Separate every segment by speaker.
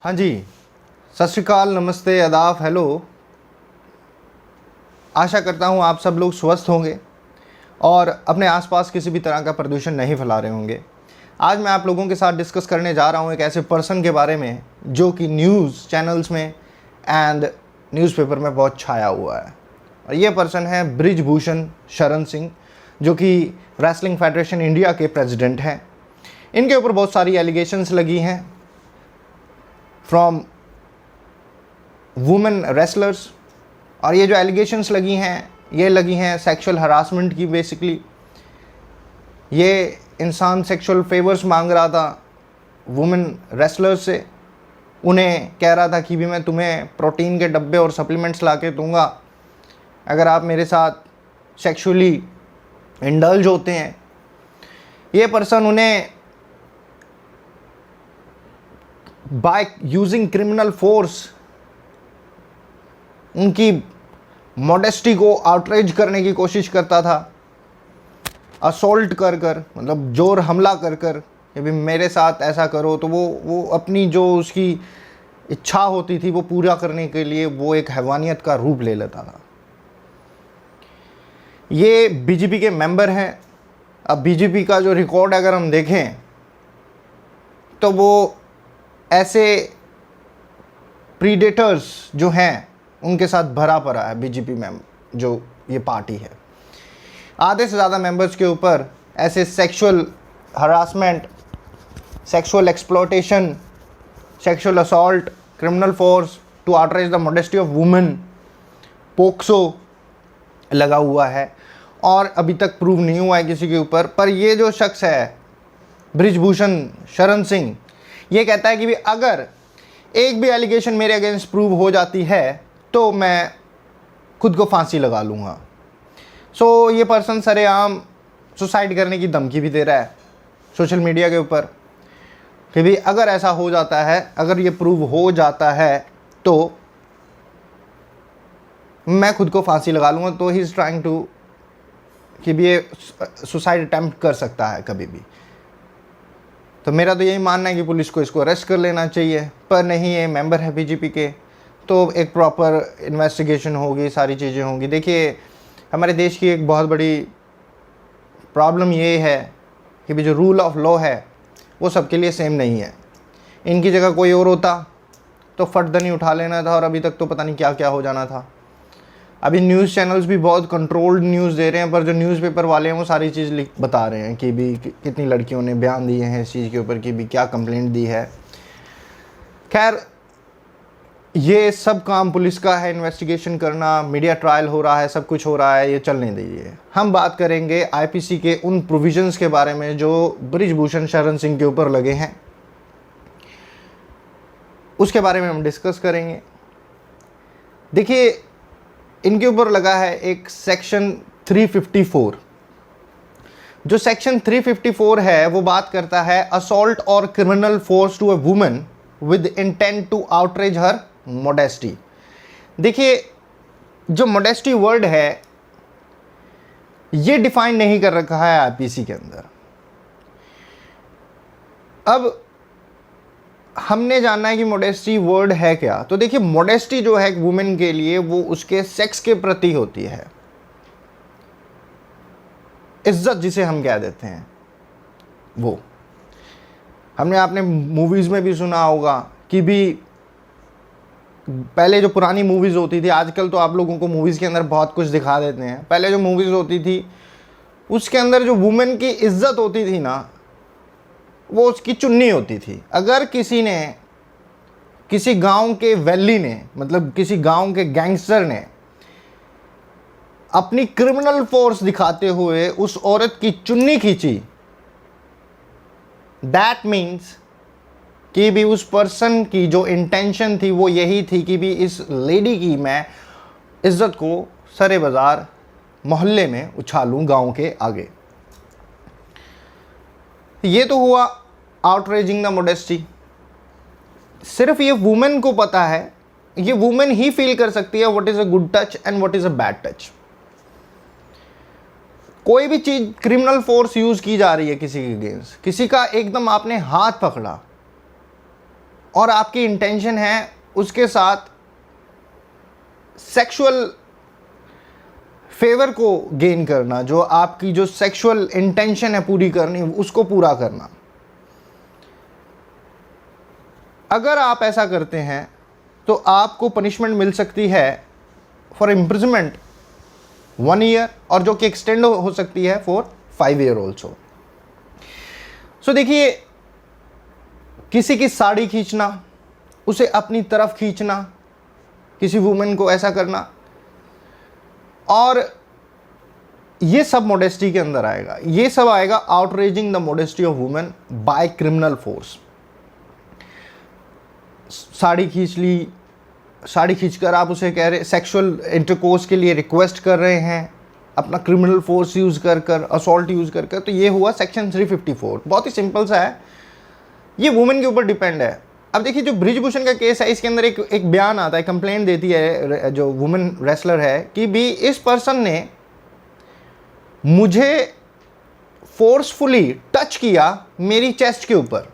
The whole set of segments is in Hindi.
Speaker 1: हाँ जी, सत श्री अकाल, नमस्ते, आदाब, हेलो। आशा करता हूँ आप सब लोग स्वस्थ होंगे और अपने आसपास किसी भी तरह का प्रदूषण नहीं फैला रहे होंगे। आज मैं आप लोगों के साथ डिस्कस करने जा रहा हूँ एक ऐसे पर्सन के बारे में जो कि न्यूज़ चैनल्स में एंड न्यूज़पेपर में बहुत छाया हुआ है। और ये पर्सन है बृजभूषण शरण सिंह, जो कि रेसलिंग फेडरेशन इंडिया के प्रेसिडेंट हैं। इनके ऊपर बहुत सारी एलिगेशंस लगी हैं फ्रॉम वुमेन रेसलर्स, और ये जो एलिगेशंस लगी हैं सेक्सुअल हरासमेंट की। बेसिकली ये इंसान सेक्सुअल फेवर्स मांग रहा था वुमेन रेसलर्स से। उन्हें कह रहा था कि भी मैं तुम्हें प्रोटीन के डब्बे और सप्लीमेंट्स ला के दूँगा अगर आप मेरे साथ सेक्सुअली इंडल्ज होते हैं। ये पर्सन उन्हें बाय यूजिंग क्रिमिनल फोर्स उनकी मॉडेस्टी को आउटरेज करने की कोशिश करता था, असॉल्ट कर मतलब जोर हमला कर कि भी मेरे साथ ऐसा करो। तो वो अपनी जो उसकी इच्छा होती थी वो पूरा करने के लिए वो एक हैवानियत का रूप ले लेता था। ये बीजेपी के मेंबर हैं। अब बीजेपी का जो रिकॉर्ड अगर हम देखें तो वो ऐसे प्रीडेटर्स जो हैं उनके साथ भरा पड़ा है। बीजेपी में जो ये पार्टी है, आधे से ज़्यादा मेंबर्स के ऊपर ऐसे sexual harassment, sexual exploitation, sexual assault, criminal force to outrage the modesty of women, POCSO लगा हुआ है और अभी तक प्रूव नहीं हुआ है किसी के ऊपर। पर ये जो शख्स है बृजभूषण शरण सिंह, ये कहता है कि भी अगर एक भी एलिगेशन मेरे अगेंस्ट प्रूव हो जाती है तो मैं खुद को फांसी लगा लूँगा। सो ये पर्सन सरेआम सुसाइड करने की धमकी भी दे रहा है सोशल मीडिया के ऊपर कि भी अगर ऐसा हो जाता है, अगर ये प्रूव हो जाता है तो मैं खुद को फांसी लगा लूँगा। तो ही इज़ ट्राइंग टू कि भी ये सुसाइड अटैम्प्ट कर सकता है कभी भी। तो मेरा तो यही मानना है कि पुलिस को इसको अरेस्ट कर लेना चाहिए, पर नहीं, ये मेंबर है बीजेपी के, तो एक प्रॉपर इन्वेस्टिगेशन होगी, सारी चीज़ें होंगी। देखिए, हमारे देश की एक बहुत बड़ी प्रॉब्लम ये है कि भी जो रूल ऑफ लॉ है वो सबके लिए सेम नहीं है। इनकी जगह कोई और होता तो फटदनी उठा लेना था और अभी तक तो पता नहीं क्या क्या हो जाना था। अभी न्यूज़ चैनल्स भी बहुत कंट्रोल्ड न्यूज़ दे रहे हैं, पर जो न्यूज़पेपर वाले हैं वो सारी चीज़ बता रहे हैं कि भी कितनी लड़कियों ने बयान दिए हैं इस चीज़ के ऊपर, कि भी क्या कंप्लेंट दी है। खैर, ये सब काम पुलिस का है, इन्वेस्टिगेशन करना, मीडिया ट्रायल हो रहा है, सब कुछ हो रहा है, ये चलने दीजिए। हम बात करेंगे आईपीसी के उन प्रोविजंस के बारे में जो बृजभूषण शरण सिंह के ऊपर लगे हैं, उसके बारे में हम डिस्कस करेंगे। देखिए, इनके ऊपर लगा है एक सेक्शन 354। जो सेक्शन 354 है वो बात करता है असॉल्ट और criminal force to a woman with intent to outrage her modesty. देखिए, जो मॉडेस्टी वर्ड है ये डिफाइन नहीं कर रखा है आईपीसी के अंदर। अब हमने जानना है कि मॉडेस्टी वर्ड है क्या। तो देखिए, मॉडेस्टी जो है एक वुमेन के लिए वो उसके सेक्स के प्रति होती है, इज्जत जिसे हम कह देते हैं वो। हमने आपने मूवीज़ में भी सुना होगा कि भी पहले जो पुरानी मूवीज़ होती थी, आजकल तो आप लोगों को मूवीज़ के अंदर बहुत कुछ दिखा देते हैं, पहले जो मूवीज़ होती थी उसके अंदर जो वुमेन की इज्जत होती थी ना, वो उसकी चुन्नी होती थी। अगर किसी ने, किसी गांव के वैली ने, मतलब किसी गांव के गैंगस्टर ने अपनी क्रिमिनल फोर्स दिखाते हुए उस औरत की चुन्नी खींची, दैट मीन्स कि भी उस पर्सन की जो इंटेंशन थी वो यही थी कि भी इस लेडी की मैं इज्जत को सरे बाजार मोहल्ले में उछालूं, गांव के आगे। ये तो हुआ आउटरेजिंग द मॉडेस्टी। सिर्फ ये वुमेन को पता है, ये वुमेन ही फील कर सकती है what is a good touch and what is a bad touch. कोई भी चीज, क्रिमिनल फोर्स यूज की जा रही है किसी के अगेंस्ट, किसी का एकदम आपने हाथ पकड़ा, और आपकी इंटेंशन है उसके साथ सेक्सुअल फेवर को गेन करना, जो आपकी जो सेक्सुअल इंटेंशन है पूरी करनी, उसको पूरा करना, अगर आप ऐसा करते हैं तो आपको पनिशमेंट मिल सकती है फॉर इम्प्रिजनमेंट 1 ईयर, और जो कि एक्सटेंड हो सकती है फॉर 5 ईयर ऑल्सो। सो देखिए, किसी की साड़ी खींचना, उसे अपनी तरफ खींचना, किसी वुमेन को ऐसा करना, और ये सब मोडेस्टी के अंदर आएगा। ये सब आएगा outraging the modesty of women bye criminal force. Sari खींच ली, साड़ी खींचकर आप उसे कह रहे, सेक्सुअल इंटरकोर्स के लिए रिक्वेस्ट कर रहे हैं, अपना क्रिमिनल फोर्स यूज़ कर असॉल्ट यूज़ कर, तो ये हुआ सेक्शन 354। बहुत ही सिंपल सा है, ये वुमेन के ऊपर डिपेंड है। अब देखिए, जो ब्रिजभूषण का केस है, इसके अंदर एक बयान आता है, कंप्लेंट देती है जो वुमेन रेसलर है कि भी इस पर्सन ने मुझे फोर्सफुली टच किया मेरी चेस्ट के ऊपर,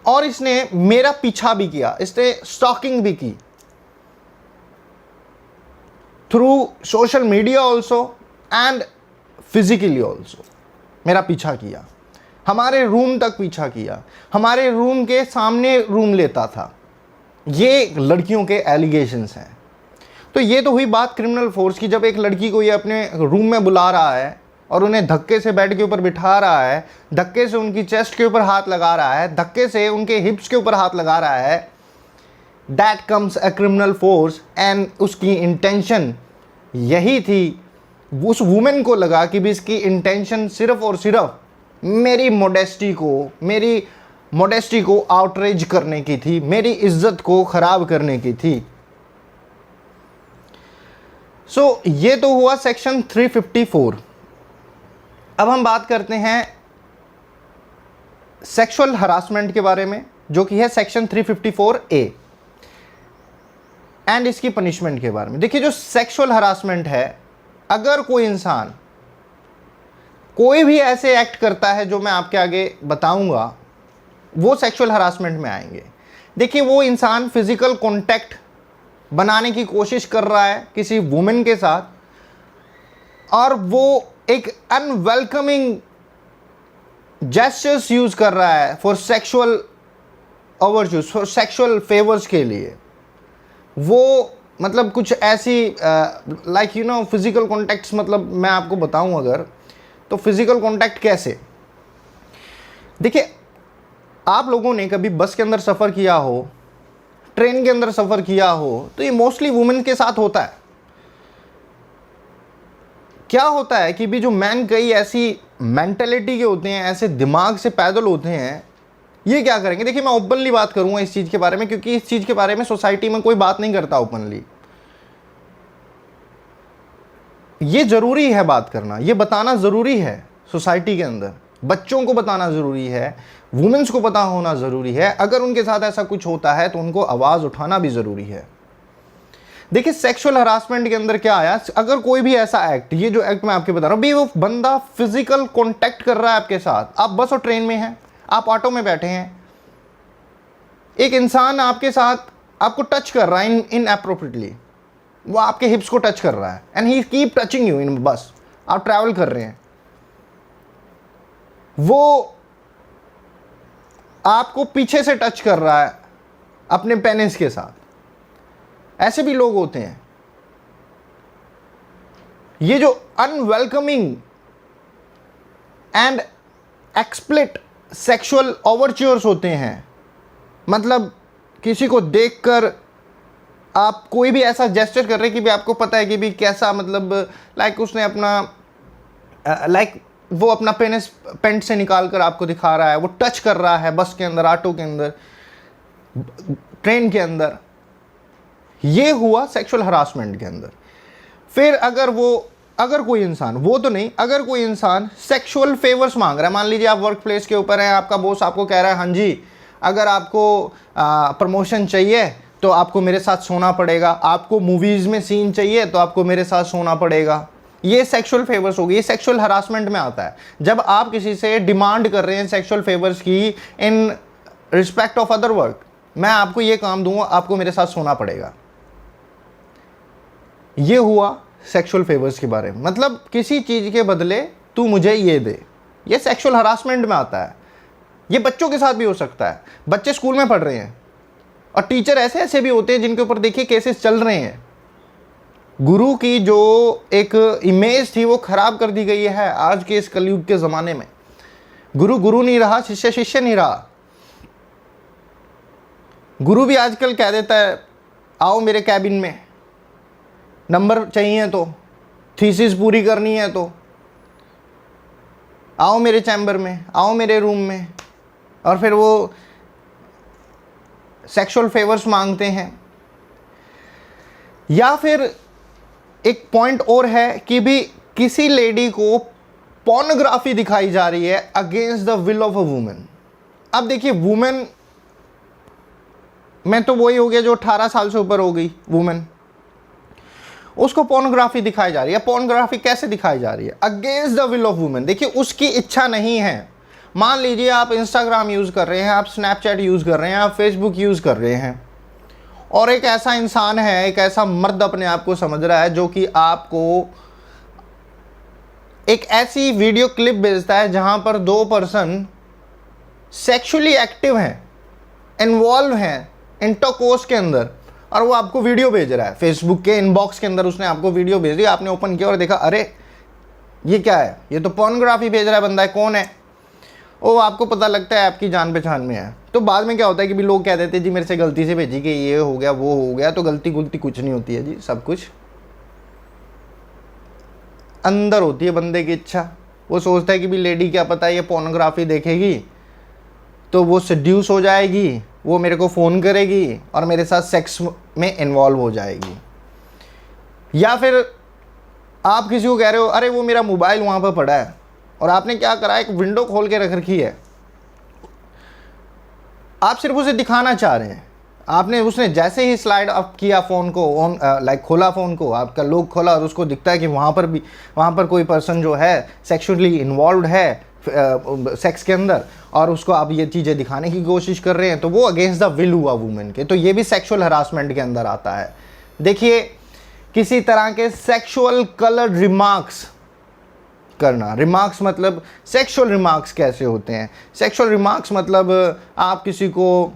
Speaker 1: और इसने मेरा पीछा भी किया, इसने स्टॉकिंग भी की through social media also and physically also. मेरा पीछा किया, हमारे रूम तक पीछा किया, हमारे रूम के सामने रूम लेता था। ये लड़कियों के एलिगेशंस हैं। तो ये तो हुई बात क्रिमिनल फोर्स की। जब एक लड़की को ये अपने रूम में बुला रहा है और उन्हें धक्के से बेड के ऊपर बिठा रहा है, धक्के से उनकी चेस्ट के ऊपर हाथ लगा रहा है, धक्के से उनके हिप्स के ऊपर हाथ लगा रहा है, that comes a criminal force. And उसकी इंटेंशन यही थी, उस वुमेन को लगा कि भी इसकी इंटेंशन सिर्फ और सिर्फ मेरी मोडेस्टी को आउटरेज करने की थी, मेरी इज्जत को खराब करने की थी। सो ये तो हुआ सेक्शन 354। अब हम बात करते हैं सेक्सुअल हरासमेंट के बारे में, जो कि है सेक्शन 354A, एंड इसकी पनिशमेंट के बारे में। देखिए, जो सेक्सुअल हरासमेंट है, अगर कोई इंसान कोई भी ऐसे एक्ट करता है जो मैं आपके आगे बताऊंगा, वो सेक्सुअल हरासमेंट में आएंगे। देखिए, वो इंसान फिजिकल कांटेक्ट बनाने की कोशिश कर रहा है किसी वुमेन के साथ, और वो एक अनवेलकमिंग जेस्चर्स यूज कर रहा है for sexual overtures, for sexual favours के लिए। वो मतलब कुछ ऐसी like you know physical contacts, मतलब मैं आपको बताऊं अगर, तो फिजिकल कॉन्टैक्ट कैसे। देखिए, आप लोगों ने कभी बस के अंदर सफ़र किया हो, ट्रेन के अंदर सफ़र किया हो, तो ये मोस्टली वुमेन के साथ होता है। क्या होता है कि भी जो मैन कई ऐसी मेंटेलिटी के होते हैं, ऐसे दिमाग से पैदल होते हैं, ये क्या करेंगे। देखिए, मैं ओपनली बात करूंगा इस चीज़ के बारे में, क्योंकि इस चीज़ के बारे में सोसाइटी में कोई बात नहीं करता ओपनली। ये ज़रूरी है बात करना, ये बताना ज़रूरी है सोसाइटी के अंदर, बच्चों को बताना ज़रूरी है, वुमेन्स को पता होना ज़रूरी है। अगर उनके साथ ऐसा कुछ होता है तो उनको आवाज़ उठाना भी ज़रूरी है। देखिए, सेक्सुअल हरासमेंट के अंदर क्या आया, अगर कोई भी ऐसा एक्ट, ये जो एक्ट मैं आपके बता रहा हूँ, भाई वो बंदा फिजिकल कॉन्टैक्ट कर रहा है आपके साथ, आप बस और ट्रेन में हैं, आप ऑटो में बैठे हैं, एक इंसान आपके साथ आपको टच कर रहा है इनएप्रोप्रिएटली, वो आपके हिप्स को टच कर रहा है, and he keep touching you in बस, आप ट्रैवल कर रहे हैं, वो आपको पीछे से टच कर रहा है अपने पेनिस के साथ। ऐसे भी लोग होते हैं। ये जो अनवेलकमिंग एंड एक्सप्लिट सेक्सुअल ओवरच्योर्स होते हैं, मतलब किसी को देखकर आप कोई भी ऐसा जेस्चर कर रहे हैं कि भी आपको पता है कि भी कैसा, मतलब लाइक उसने अपना लाइक वो अपना पेनिस पेंट से निकाल कर आपको दिखा रहा है, वो टच कर रहा है बस के अंदर, ऑटो के अंदर, ट्रेन के अंदर। ये हुआ सेक्सुअल हरासमेंट के अंदर। फिर अगर कोई इंसान, वो तो नहीं, अगर कोई इंसान सेक्सुअल फेवर्स मांग रहा है, मान लीजिए आप वर्क प्लेस के ऊपर हैं, आपका बॉस आपको कह रहा है, हाँ जी अगर आपको प्रमोशन चाहिए तो आपको मेरे साथ सोना पड़ेगा, आपको मूवीज़ में सीन चाहिए तो आपको मेरे साथ सोना पड़ेगा, ये सेक्सुअल फेवर्स हो गई, ये सेक्सुअल हरासमेंट में आता है। जब आप किसी से डिमांड कर रहे हैं सेक्सुअल फेवर्स की in respect of other work, मैं आपको ये काम दूंगा, आपको मेरे साथ सोना पड़ेगा, ये हुआ सेक्सुअल फेवर्स के बारे में। मतलब किसी चीज के बदले तू मुझे ये दे, ये सेक्सुअल हरासमेंट में आता है। ये बच्चों के साथ भी हो सकता है, बच्चे स्कूल में पढ़ रहे हैं और टीचर ऐसे ऐसे भी होते हैं जिनके ऊपर देखिए केसेस चल रहे हैं। गुरु की जो एक इमेज थी वो खराब कर दी गई है आज के इस कलयुग के ज़माने में। गुरु गुरु नहीं रहा, शिष्य शिष्य नहीं रहा। गुरु भी आजकल कह देता है आओ मेरे कैबिन में, नंबर चाहिए तो, थीसिस पूरी करनी है तो आओ मेरे चैम्बर में, आओ मेरे रूम में, और फिर वो सेक्सुअल फेवर्स मांगते हैं। या फिर एक पॉइंट और है कि भी किसी लेडी को पोर्नोग्राफी दिखाई जा रही है against the will of a women. अब देखिए वुमेन में तो वही हो गया जो 18 साल से ऊपर हो गई वुमेन, उसको पोर्नोग्राफी दिखाई जा रही है। पोर्नोग्राफी कैसे दिखाई जा रही है? Against the will of women. देखिए उसकी इच्छा नहीं है। मान लीजिए आप इंस्टाग्राम यूज़ कर रहे हैं, आप स्नैपचैट यूज़ कर रहे हैं, आप फेसबुक यूज़ कर रहे हैं, और एक ऐसा इंसान है, एक ऐसा मर्द अपने आप को समझ रहा है जो कि आपको एक ऐसी वीडियो क्लिप भेजता है जहां पर 2 पर्सन सेक्सुअली एक्टिव हैं, इन्वॉल्व हैं इंटरकोर्स के अंदर, और वो आपको वीडियो भेज रहा है। फेसबुक के इनबॉक्स के अंदर उसने आपको वीडियो भेज दी, आपने ओपन किया और देखा अरे ये क्या है, ये तो पोर्नोग्राफी भेज रहा है बंदा है, कौन है? वो आपको पता लगता है आपकी जान पहचान में है। तो बाद में क्या होता है कि भी लोग कह देते हैं जी मेरे से गलती से भेजी गई, ये हो गया वो हो गया। तो गलती गुलती कुछ नहीं होती है जी, सब कुछ अंदर होती है बंदे की इच्छा। वो सोचता है कि भी लेडी क्या पता है ये पोर्नोग्राफी देखेगी तो वो सेड्यूस हो जाएगी, वो मेरे को फ़ोन करेगी और मेरे साथ सेक्स में इन्वॉल्व हो जाएगी। या फिर आप किसी को कह रहे हो अरे वो मेरा मोबाइल वहाँ पर पड़ा है, और आपने क्या करा, एक विंडो खोल के रख रखी है, आप सिर्फ उसे दिखाना चाह रहे हैं। आपने उसने जैसे ही स्लाइड अप किया फ़ोन को, ऑन लाइक खोला फ़ोन को, आपका लॉक खोला और उसको दिखता है कि वहाँ पर कोई पर्सन जो है सेक्सुअली इन्वॉल्व है सेक्स के अंदर, और उसको आप ये चीज़ें दिखाने की कोशिश कर रहे हैं, तो वो अगेंस्ट द विल हुआ वुमेन के। तो ये भी सेक्सुअल हरासमेंट के अंदर आता है। देखिए किसी तरह के सेक्सुअल कलर्ड रिमार्क्स करना। रिमार्क्स मतलब सेक्सुअल रिमार्क्स कैसे होते हैं? सेक्सुअल रिमार्क्स मतलब आप किसी को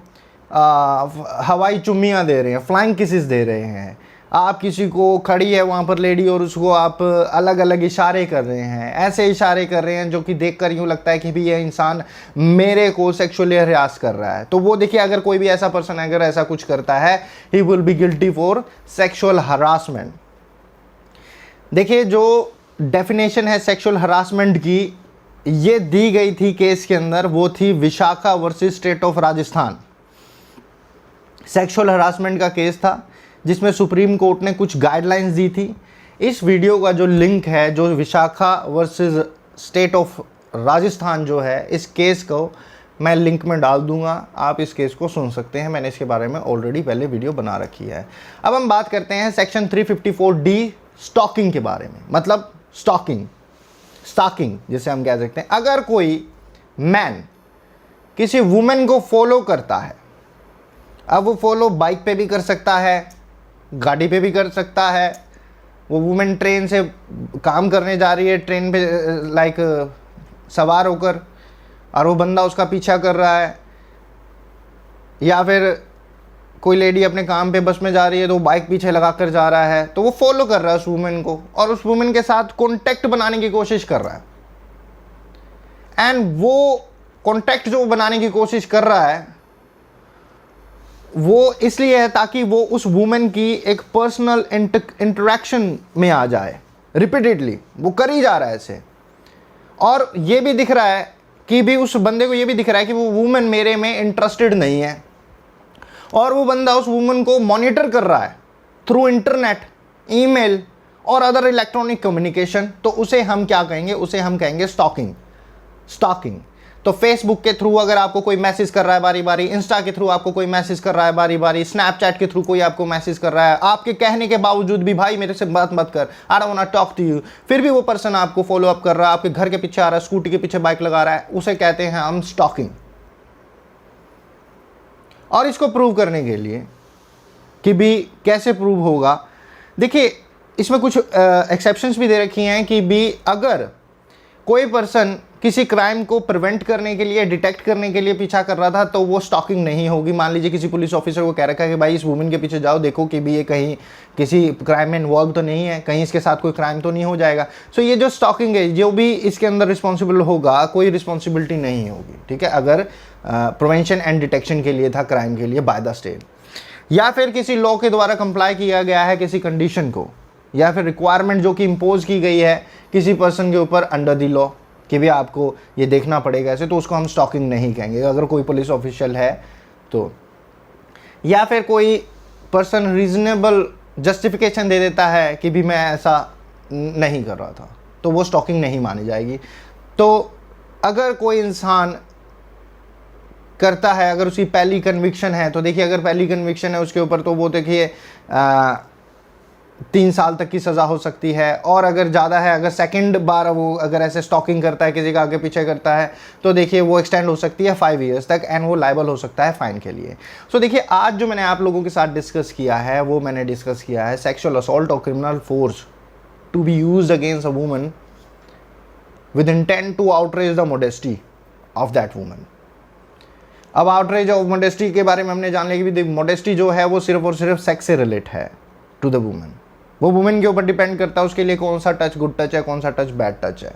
Speaker 1: हवाई चुम्मियाँ दे रहे हैं, फ्लाइंग किसेस दे रहे हैं, आप किसी को खड़ी है वहाँ पर लेडी और उसको आप अलग अलग इशारे कर रहे हैं, ऐसे इशारे कर रहे हैं जो कि देखकर यूँ लगता है कि भी ये इंसान मेरे को सेक्सुअली हरास कर रहा है। तो वो देखिए अगर कोई भी ऐसा पर्सन अगर ऐसा कुछ करता है, he will be guilty for sexual harassment. देखिए जो डेफिनेशन है सेक्सुअल हरासमेंट की, ये दी गई थी केस के अंदर, वो थी Vishakha versus state of Rajasthan. Sexual harassment का केस था जिसमें सुप्रीम कोर्ट ने कुछ गाइडलाइंस दी थी। इस वीडियो का जो लिंक है, जो Vishakha versus state of Rajasthan जो है, इस केस को मैं लिंक में डाल दूंगा, आप इस केस को सुन सकते हैं। मैंने इसके बारे में ऑलरेडी पहले वीडियो बना रखी है। अब हम बात करते हैं सेक्शन 354D स्टॉकिंग के बारे में। मतलब स्टॉकिंग जिसे हम कह सकते हैं, अगर कोई मैन किसी वुमेन को फॉलो करता है, अब वो फॉलो बाइक पे भी कर सकता है, गाड़ी पे भी कर सकता है, वो वुमेन ट्रेन से काम करने जा रही है, ट्रेन पे लाइक सवार होकर, और वो बंदा उसका पीछा कर रहा है, या फिर कोई लेडी अपने काम पे बस में जा रही है तो वो बाइक पीछे लगा कर जा रहा है, तो वो फॉलो कर रहा है उस वुमेन को और उस वुमेन के साथ कॉन्टैक्ट बनाने की कोशिश कर रहा है। एंड वो कॉन्टैक्ट जो बनाने की कोशिश कर रहा है वो इसलिए है ताकि वो उस वुमेन की एक पर्सनल इंटरेक्शन में आ जाए। रिपीटेडली वो कर ही जा रहा है ऐसे, और ये भी दिख रहा है कि भी उस बंदे को ये भी दिख रहा है कि वो वुमेन मेरे में इंटरेस्टेड नहीं है, और वो बंदा उस वुमन को मॉनिटर कर रहा है थ्रू इंटरनेट, ईमेल और अदर इलेक्ट्रॉनिक कम्युनिकेशन। तो उसे हम क्या कहेंगे? उसे हम कहेंगे स्टॉकिंग। तो फेसबुक के थ्रू अगर आपको कोई मैसेज कर रहा है बारी बारी, इंस्टा के थ्रू आपको कोई मैसेज कर रहा है बारी बारी, स्नैपचैट के थ्रू कोई आपको मैसेज कर रहा है, आपके कहने के बावजूद भी भाई मेरे से बात मत कर, I don't want to talk to you, फिर भी वो पर्सन आपको फॉलो अप कर रहा है, आपके घर के पीछे आ रहा है, स्कूटी के पीछे बाइक लगा रहा है, उसे कहते हैं हम स्टॉकिंग। और इसको प्रूव करने के लिए कि भी कैसे प्रूव होगा, देखिए इसमें कुछ एक्सेप्शंस भी दे रखी हैं कि भी अगर कोई पर्सन किसी क्राइम को प्रिवेंट करने के लिए, डिटेक्ट करने के लिए पीछा कर रहा था तो वो स्टॉकिंग नहीं होगी। मान लीजिए किसी पुलिस ऑफिसर को कह रखा है कि भाई इस वुमेन के पीछे जाओ, देखो कि भी ये कहीं किसी क्राइम में इन्वॉल्व तो नहीं है, कहीं इसके साथ कोई क्राइम तो नहीं हो जाएगा। सो ये जो स्टॉकिंग है, जो भी इसके अंदर रिस्पॉन्सिबल होगा, कोई रिस्पॉन्सिबिलिटी नहीं होगी, ठीक है, अगर प्रिवेंशन एंड डिटेक्शन के लिए था, क्राइम के लिए बाय द स्टेट, या फिर किसी लॉ के द्वारा कंप्लाई किया गया है किसी कंडीशन को, या फिर रिक्वायरमेंट जो कि इम्पोज की गई है किसी पर्सन के ऊपर अंडर द लॉ कि भी आपको ये देखना पड़ेगा ऐसे, तो उसको हम स्टॉकिंग नहीं कहेंगे अगर कोई पुलिस ऑफिशियल है तो। या फिर कोई पर्सन रीजनेबल जस्टिफिकेशन दे देता है कि भी मैं ऐसा नहीं कर रहा था, तो वो स्टॉकिंग नहीं मानी जाएगी। तो अगर कोई इंसान करता है, अगर उसकी पहली कन्विक्शन है, तो देखिए अगर पहली कन्विक्शन है उसके ऊपर तो वो देखिए 3 साल तक की सज़ा हो सकती है, और अगर ज़्यादा है, अगर सेकंड बार वो अगर ऐसे स्टॉकिंग करता है, किसी का आगे पीछे करता है, तो देखिए वो एक्सटेंड हो सकती है 5 ईयर्स तक, एंड वो लायबल हो सकता है फाइन के लिए। सो देखिए आज जो मैंने आप लोगों के साथ डिस्कस किया है वो मैंने डिस्कस किया है सेक्सुअल असॉल्ट और criminal force to be used against a woman with intent to outrage the modesty of that woman. अब आउटरेज ऑफ मोडेस्टी के बारे में हमने जान लिया कि मोडेस्टी जो है वो सिर्फ और सिर्फ सेक्स से रिलेट है टू द वुमन, वो वुमेन के ऊपर डिपेंड करता है उसके लिए कौन सा टच गुड टच है, कौन सा टच बैड टच है।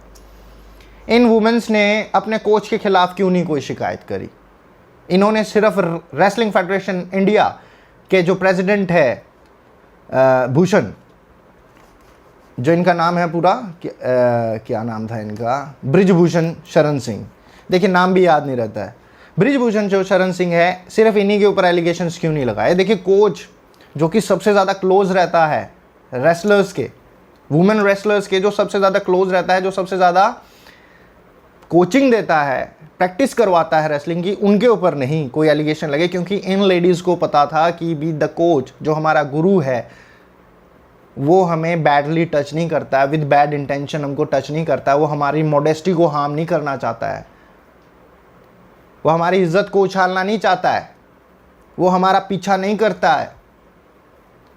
Speaker 1: इन वुमेन्स ने अपने कोच के खिलाफ क्यों नहीं कोई शिकायत करी? इन्होंने सिर्फ रेसलिंग फेडरेशन इंडिया के जो प्रेसिडेंट है भूषण, जो इनका नाम है पूरा क्या नाम था इनका, ब्रिजभूषण शरण सिंह, देखिए नाम भी याद नहीं रहता है, ब्रिजभूषण जो शरण सिंह है, सिर्फ इन्हीं के ऊपर एलिगेशंस क्यों नहीं लगाए? देखिए कोच जो कि सबसे ज़्यादा क्लोज रहता है रेसलर्स के, वुमेन रेसलर्स के, जो सबसे ज़्यादा क्लोज रहता है, जो सबसे ज़्यादा कोचिंग देता है, प्रैक्टिस करवाता है रेसलिंग की, उनके ऊपर नहीं कोई एलिगेशन लगे, क्योंकि इन लेडीज़ को पता था कि बी द कोच जो हमारा गुरु है वो हमें बैडली टच नहीं करता है, विद बैड इंटेंशन हमको टच नहीं करता है, वो हमारी मॉडेस्टी को हार्म नहीं करना चाहता है, वो हमारी इज्जत को उछालना नहीं चाहता है, वो हमारा पीछा नहीं करता है,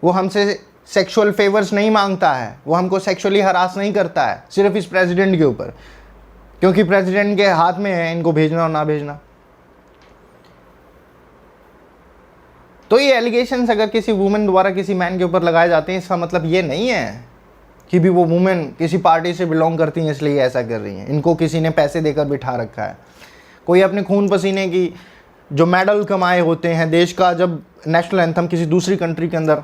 Speaker 1: वो हमसे सेक्सुअल फेवर्स नहीं मांगता है, वो हमको सेक्सुअली हरास नहीं करता है, सिर्फ इस प्रेसिडेंट के ऊपर, क्योंकि प्रेसिडेंट के हाथ में है इनको भेजना और ना भेजना। तो ये एलिगेशंस अगर किसी वुमेन द्वारा किसी मैन के ऊपर लगाए जाते हैं, इसका मतलब ये नहीं है कि भी वो वुमेन किसी पार्टी से बिलोंग करती हैं इसलिए ऐसा कर रही हैं, इनको किसी ने पैसे देकर बिठा रखा है। कोई अपने खून पसीने की जो मेडल कमाए होते हैं देश का, जब नेशनल एंथम किसी दूसरी कंट्री के अंदर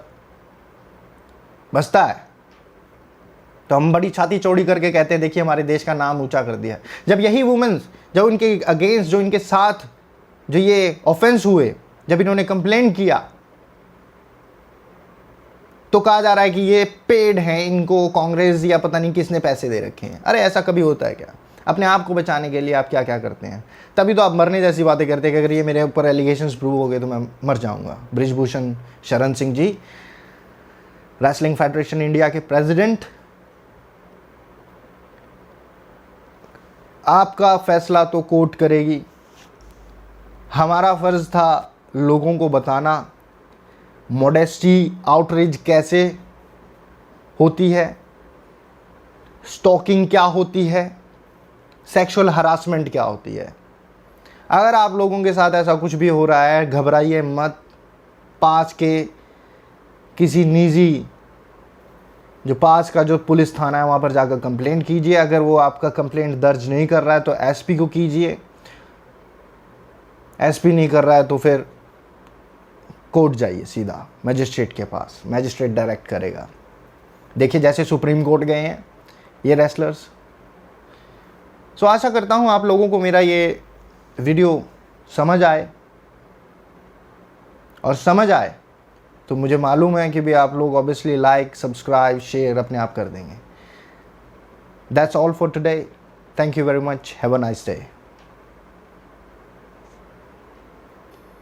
Speaker 1: बसता है तो हम बड़ी छाती चौड़ी करके कहते हैं देखिए हमारे देश का नाम ऊंचा कर दिया। जब यही वुमेन्स, जब उनके अगेंस्ट, जो इनके साथ जो ये ऑफेंस हुए, जब इन्होंने कंप्लेंट किया, तो कहा जा रहा है कि ये पेड हैं, इनको कांग्रेस या पता नहीं किसने पैसे दे रखे हैं। अरे ऐसा कभी होता है क्या? अपने आप को बचाने के लिए आप क्या क्या करते हैं, तभी तो आप मरने जैसी बातें करते हैं कि अगर ये मेरे ऊपर एलिगेशंस प्रूव हो गए तो मैं मर जाऊंगा। Brijbhushan Sharan Singh ji, wrestling federation India के प्रेसिडेंट, आपका फैसला तो कोर्ट करेगी, हमारा फर्ज था लोगों को बताना मॉडेस्टी आउटरीच कैसे होती है, स्टॉकिंग क्या होती है, सेक्सुअल हरासमेंट क्या होती है। अगर आप लोगों के साथ ऐसा कुछ भी हो रहा है, घबराइए मत, पास के किसी निजी जो पास का जो पुलिस थाना है वहाँ पर जाकर कंप्लेंट कीजिए। अगर वो आपका कंप्लेंट दर्ज नहीं कर रहा है तो एसपी को कीजिए, एसपी नहीं कर रहा है तो फिर कोर्ट जाइए सीधा मजिस्ट्रेट के पास, मजिस्ट्रेट डायरेक्ट करेगा। देखिए जैसे सुप्रीम कोर्ट गए हैं ये रेसलर्स। सो आशा करता हूँ आप लोगों को मेरा ये वीडियो समझ आए, और समझ आए तो मुझे मालूम है कि भी आप लोग ऑब्वियसली लाइक, सब्सक्राइब, शेयर अपने आप कर देंगे। That's all for today. Thank you very much. Have a nice day.